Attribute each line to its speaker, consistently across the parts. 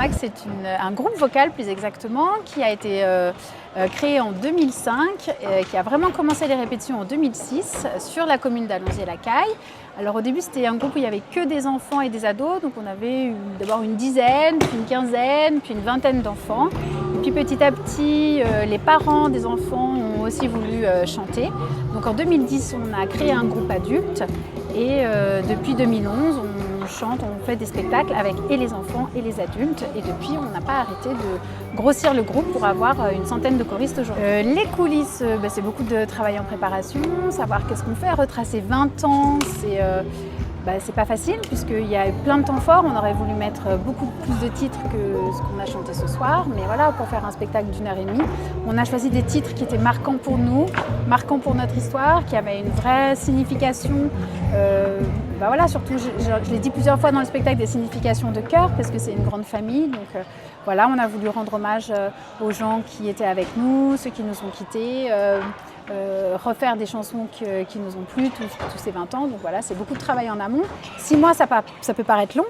Speaker 1: MAC, c'est un groupe vocal plus exactement, qui a été créé en 2005, qui a vraiment commencé les répétitions en 2006 sur la commune d'Allonzier-la-Caille. Alors au début, c'était un groupe où il n'y avait que des enfants et des ados, donc on avait d'abord une dizaine, puis une quinzaine, puis une vingtaine d'enfants. Et puis petit à petit, les parents des enfants ont aussi voulu chanter. Donc en 2010, on a créé un groupe adulte et depuis 2011, on chante, on fait des spectacles avec et les enfants et les adultes. Et depuis, on n'a pas arrêté de grossir le groupe pour avoir une centaine de choristes aujourd'hui. Les coulisses, c'est beaucoup de travail en préparation, savoir qu'est-ce qu'on fait, retracer 20 ans, c'est pas facile puisqu'il y a eu plein de temps forts. On aurait voulu mettre beaucoup plus de titres que ce qu'on a chanté ce soir. Mais voilà, pour faire un spectacle d'1h30, on a choisi des titres qui étaient marquants pour nous, marquants pour notre histoire, qui avaient une vraie signification. Surtout, je l'ai dit plusieurs fois dans le spectacle, des significations de cœur parce que c'est une grande famille. Donc on a voulu rendre hommage aux gens qui étaient avec nous, ceux qui nous ont quittés. Refaire des chansons qui nous ont plu tous ces 20 ans. Donc voilà, c'est beaucoup de travail en amont. 6 mois, ça peut paraître long.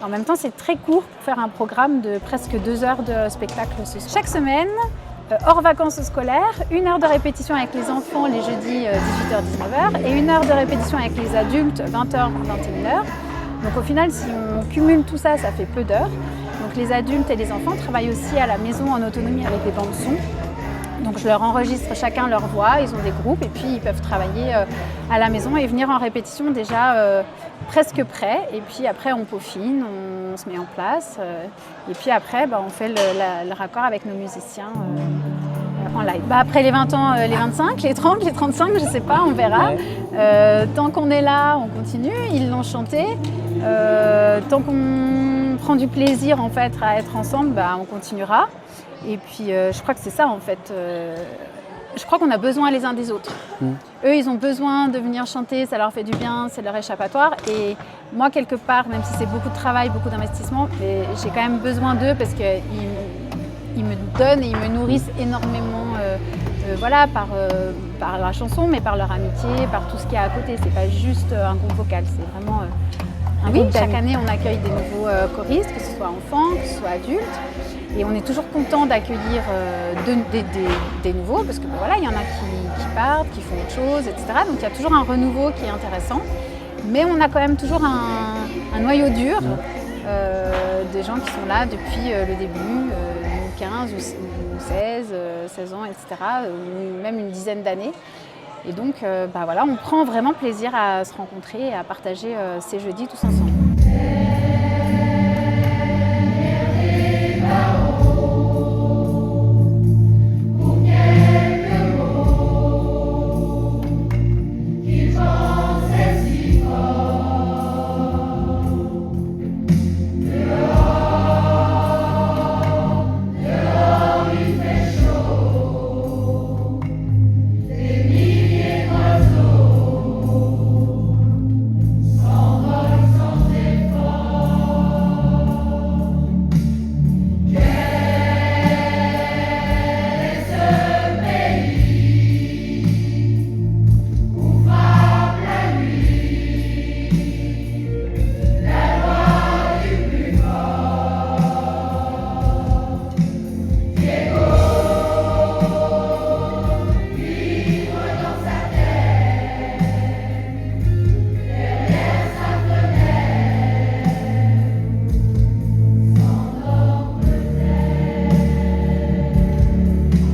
Speaker 1: En même temps, c'est très court pour faire un programme de presque 2 heures de spectacle ce soir. Chaque semaine, hors vacances scolaires, 1 heure de répétition avec les enfants les jeudis 18h-19h et 1 heure de répétition avec les adultes 20h-21h. Donc au final, si on cumule tout ça, ça fait peu d'heures. Donc les adultes et les enfants travaillent aussi à la maison en autonomie avec les bandes son. Donc je leur enregistre chacun leur voix, ils ont des groupes et puis ils peuvent travailler à la maison et venir en répétition déjà presque prêts. Et puis après on peaufine, on se met en place et puis après on fait le raccord avec nos musiciens en live. Après les 20 ans, les 25, les 30, les 35, je sais pas, on verra. Tant qu'on est là, on continue, ils l'ont chanté. Tant qu'on prend du plaisir en fait à être ensemble, on continuera. Et puis je crois que c'est ça en fait. Je crois qu'on a besoin les uns des autres. Eux, ils ont besoin de venir chanter, ça leur fait du bien, c'est leur échappatoire. Et moi, quelque part, même si c'est beaucoup de travail, beaucoup d'investissement, j'ai quand même besoin d'eux parce qu'ils me donnent et ils me nourrissent énormément par la chanson, mais par leur amitié, par tout ce qu'il y a à côté. C'est pas juste un groupe vocal, c'est vraiment un groupe. Chaque année, on accueille des nouveaux choristes, que ce soit enfants, que ce soit adultes. Et on est toujours content d'accueillir des nouveaux parce que il y en a qui partent, qui font autre chose, etc. Donc il y a toujours un renouveau qui est intéressant. Mais on a quand même toujours un noyau dur des gens qui sont là depuis le début, 15 ou 16 ans, etc. Même une dizaine d'années. Et donc on prend vraiment plaisir à se rencontrer et à partager ces jeudis tous ensemble.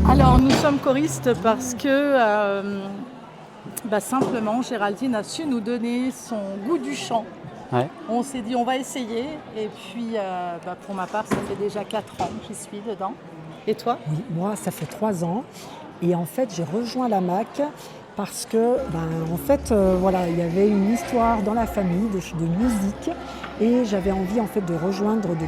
Speaker 2: Alors nous sommes choristes parce que simplement Géraldine a su nous donner son goût du chant.
Speaker 3: Ouais.
Speaker 2: On s'est dit on va essayer et puis pour ma part ça fait déjà 4 ans que j'y suis dedans. Et toi ?
Speaker 4: Oui, moi ça fait 3 ans et en fait j'ai rejoint la MAC parce que il y avait une histoire dans la famille de musique et j'avais envie en fait de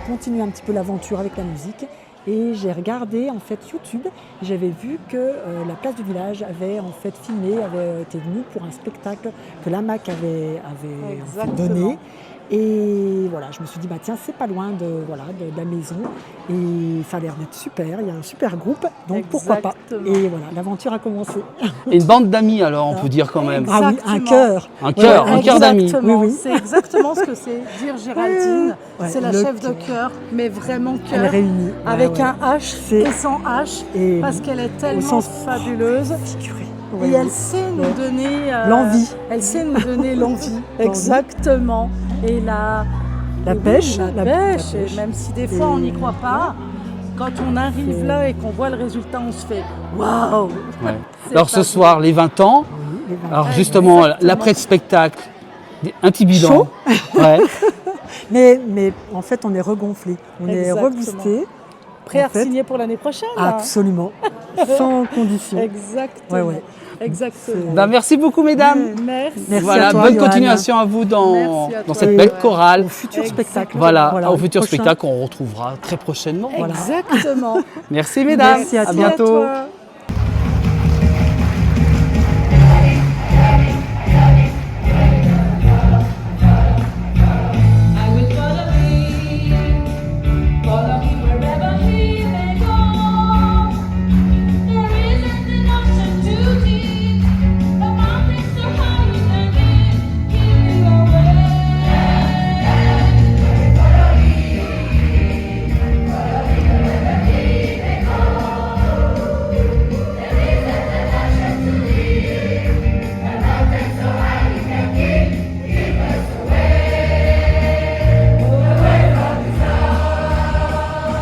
Speaker 4: continuer un petit peu l'aventure avec la musique. Et j'ai regardé en fait YouTube, j'avais vu que la place du village avait en fait filmé, avait été venue pour un spectacle que la MAC avait en fait donné. Et voilà, je me suis dit, bah tiens, c'est pas loin de la maison. Et ça a l'air d'être super, il y a un super groupe, donc pourquoi pas.
Speaker 2: Exactement.
Speaker 4: Et voilà, l'aventure a commencé.
Speaker 3: Et une bande d'amis alors, on peut dire quand même.
Speaker 4: Ah oui, un
Speaker 2: Exactement.
Speaker 4: cœur.
Speaker 3: Un cœur,
Speaker 4: Ouais,
Speaker 3: un cœur d'amis.
Speaker 2: Exactement.
Speaker 4: Oui, oui.
Speaker 2: C'est exactement ce que c'est dire Géraldine.
Speaker 4: Ouais,
Speaker 2: c'est la
Speaker 4: le
Speaker 2: chef de
Speaker 4: cœur.
Speaker 2: cœur, mais vraiment
Speaker 4: Elle
Speaker 2: cœur.
Speaker 4: réunit.
Speaker 2: Avec
Speaker 4: Ouais, ouais.
Speaker 2: un H
Speaker 4: C'est-
Speaker 2: et sans H,
Speaker 4: Et
Speaker 2: parce qu'elle est
Speaker 4: au
Speaker 2: tellement
Speaker 4: sens
Speaker 2: fabuleuse.
Speaker 4: figuré.
Speaker 2: Et
Speaker 4: Ouais,
Speaker 2: elle
Speaker 4: ouais.
Speaker 2: sait nous
Speaker 4: Ouais.
Speaker 2: donner
Speaker 4: L'envie.
Speaker 2: Elle sait nous donner l'envie. Exactement. Et la
Speaker 4: pêche,
Speaker 2: la
Speaker 4: la
Speaker 2: pêche.
Speaker 4: pêche.
Speaker 2: Et même si des fois on n'y croit pas, quand on arrive
Speaker 4: C'est-
Speaker 2: là et qu'on voit le résultat, on se fait waouh.
Speaker 3: Ouais.
Speaker 2: C'est
Speaker 3: Alors ce
Speaker 2: fabuleux.
Speaker 3: soir, les 20 ans,
Speaker 4: Oui, les vins.
Speaker 3: alors justement,
Speaker 2: Exactement.
Speaker 3: l'après-spectacle, un petit bilan.
Speaker 4: Chaud.
Speaker 3: Ouais.
Speaker 4: Mais en fait, on est regonflé, on est
Speaker 2: Exactement.
Speaker 4: reboosté.
Speaker 2: Prêt à
Speaker 4: En fait,
Speaker 2: signer pour l'année prochaine là.
Speaker 4: Absolument, sans condition.
Speaker 2: Exactement.
Speaker 4: Ouais, ouais.
Speaker 2: Exactement.
Speaker 3: Ben, merci beaucoup mesdames.
Speaker 2: Merci.
Speaker 4: Merci
Speaker 3: Voilà,
Speaker 4: à toi,
Speaker 3: bonne
Speaker 4: Johan.
Speaker 3: continuation à vous dans
Speaker 2: Merci à
Speaker 3: dans
Speaker 2: toi,
Speaker 3: cette
Speaker 4: Johan.
Speaker 3: belle chorale.
Speaker 4: Au futur spectacle.
Speaker 3: Voilà, au futur
Speaker 4: prochain.
Speaker 3: spectacle qu'on retrouvera très prochainement.
Speaker 4: Voilà.
Speaker 2: Exactement.
Speaker 3: Merci mesdames,
Speaker 4: Merci à
Speaker 3: à
Speaker 4: toi.
Speaker 3: bientôt.
Speaker 2: À toi.
Speaker 5: I will follow him wherever he may go. There isn't an ocean too deep, the mountains so high you can keep you away.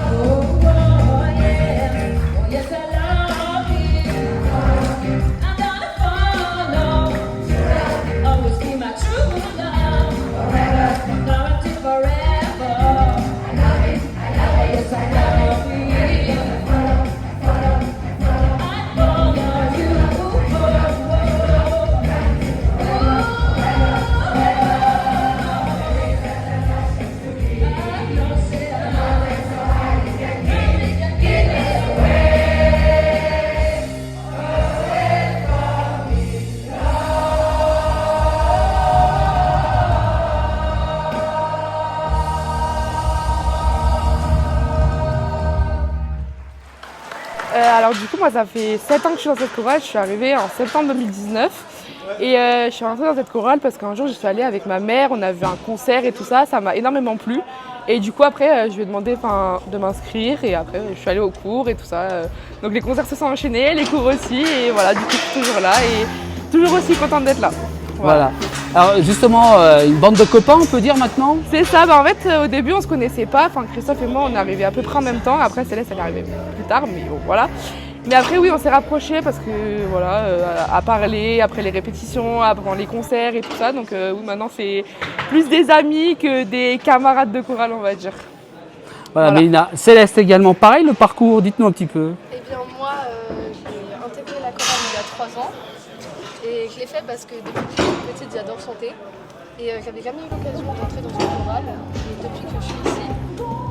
Speaker 5: Oh yeah, oh yes I love him. I'm gonna follow, always be my true love. Forever, guaranteed forever. I love him, yes I love him. I follow you.
Speaker 6: Alors du coup moi ça fait 7 ans que je suis dans cette chorale, je suis arrivée en septembre 2019 et je suis rentrée dans cette chorale parce qu'un jour je suis allée avec ma mère, on a vu un concert et tout ça, ça m'a énormément plu et du coup après je lui ai demandé de m'inscrire et après je suis allée aux cours et tout ça. Donc les concerts se sont enchaînés, les cours aussi et voilà du coup je suis toujours là et toujours aussi contente d'être là.
Speaker 3: Voilà. Alors justement, une bande de copains, on peut dire maintenant.
Speaker 6: C'est ça, en fait au début on se connaissait pas, enfin Christophe et moi on est arrivés à peu près en même temps, après Céleste elle est arrivée plus tard, mais bon voilà. Mais après oui on s'est rapprochés parce que voilà, à parler après les répétitions, avant les concerts et tout ça, donc oui maintenant c'est plus des amis que des camarades de chorale on va dire.
Speaker 3: Voilà,
Speaker 6: Voilà.
Speaker 3: Mélina. Céleste également, pareil, le parcours, dites-nous un petit peu.
Speaker 7: Eh bien moi, j'ai intégré la chorale il y a 3 ans et je l'ai fait parce que depuis que je suis petite, j'adore chanter et j'avais jamais eu l'occasion d'entrer dans une chorale et depuis que je suis ici,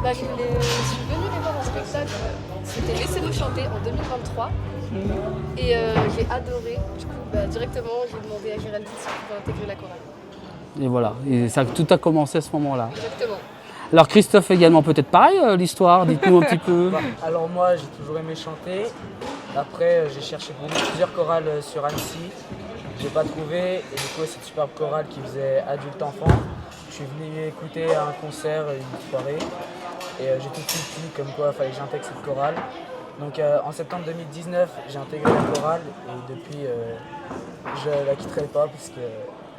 Speaker 7: je suis venue les voir en spectacle, c'était Laissez-nous chanter en 2023 et j'ai adoré, du coup directement j'ai demandé à Géraldine si je pouvais intégrer la chorale.
Speaker 3: Et voilà, et ça, tout a commencé à ce moment-là.
Speaker 7: Exactement.
Speaker 3: Alors Christophe également, peut-être pareil, l'histoire, dites-nous un petit peu.
Speaker 8: Alors moi j'ai toujours aimé chanter. Après j'ai cherché plusieurs chorales sur Annecy. J'ai pas trouvé et du coup cette superbe chorale qui faisait adulte-enfant. Je suis venu écouter un concert, une soirée et j'ai tout de suite dit comme quoi il fallait que j'intègre cette chorale. Donc en septembre 2019 j'ai intégré la chorale et depuis je la quitterai pas parce que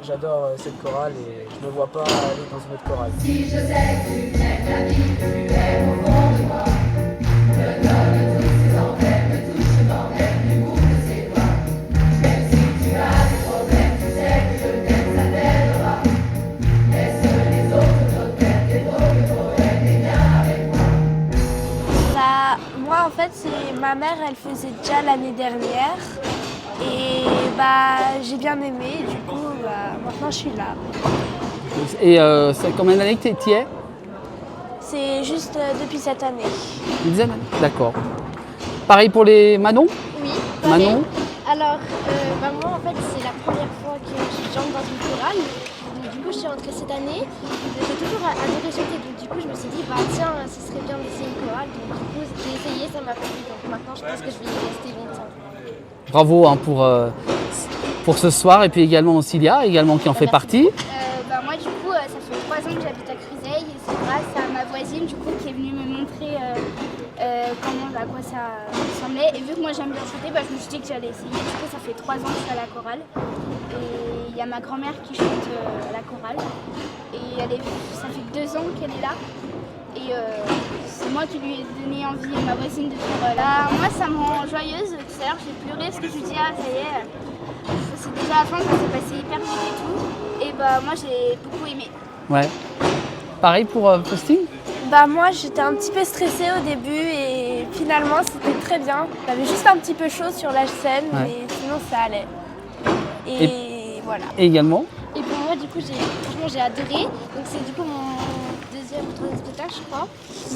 Speaker 8: j'adore cette chorale et je me vois pas aller dans une autre chorale.
Speaker 9: Moi en fait ma mère elle faisait déjà l'année dernière et j'ai bien aimé du coup maintenant je suis là.
Speaker 3: Et c'est combien d'années que tu y es?
Speaker 9: C'est juste depuis cette année.
Speaker 3: Une dizaine d'années. D'accord. Pareil pour les Manon?
Speaker 10: Oui, pareil.
Speaker 3: Manon?
Speaker 10: Alors, moi, en fait, c'est la première fois que je j'entre dans une chorale. Donc, du coup, je
Speaker 9: suis rentrée cette année, j'ai toujours adoré chanter. Donc du coup, je me suis dit, bah tiens, ce serait bien d'essayer une chorale. Donc du coup, j'ai essayé, ça m'a plu. Donc maintenant, je pense que je vais y rester longtemps.
Speaker 3: Bravo hein, pour ce soir et puis également Cilia, également qui en fait partie.
Speaker 10: Moi du coup ça fait 3 ans que j'habite à Cruzeil et c'est grâce à ma voisine du coup qui est venue me montrer à quoi ça ressemblait, et vu que moi j'aime bien chanter, je me suis dit que j'allais essayer. Du coup ça fait 3 ans que je suis à la chorale et il y a ma grand-mère qui chante à la chorale et ça fait 2 ans qu'elle est là et c'est moi qui lui ai donné envie à ma voisine de faire là. Moi ça me rend joyeuse. Tout à l'heure j'ai pleuré parce que je me dis ah ça y est, c'est déjà la fin, ça s'est passé hyper vite et tout. Et moi j'ai beaucoup aimé.
Speaker 3: Ouais. Pareil pour Posting.
Speaker 9: Moi j'étais un petit peu stressée au début et finalement c'était très bien. J'avais juste un petit peu chaud sur la scène, mais sinon ça allait. Et voilà.
Speaker 3: Et également.
Speaker 10: Et pour moi du coup franchement j'ai adoré. Donc c'est du coup mon deuxième ou troisième spectacle je crois.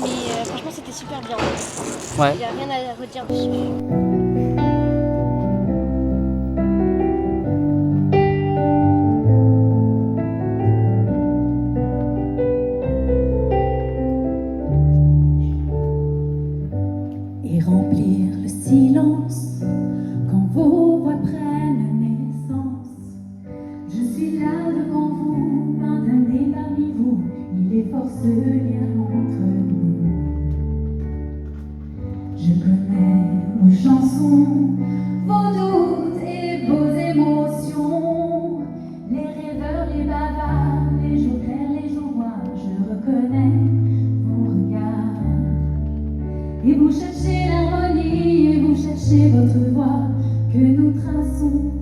Speaker 10: Mais franchement c'était super bien.
Speaker 3: Ouais.
Speaker 10: Il n'y a rien à redire dessus.
Speaker 5: Et remplir le silence quand vos voix prennent naissance. Je suis là devant vous, maintenez parmi vous, il est fort ce lien entre nous. Je connais vos chansons, vos doutes et vos émotions, les rêveurs, les bavards, les jours clairs, les jours noirs, je reconnais vos regards. Et vous cherchez l'harmonie, et vous cherchez votre voix que nous traçons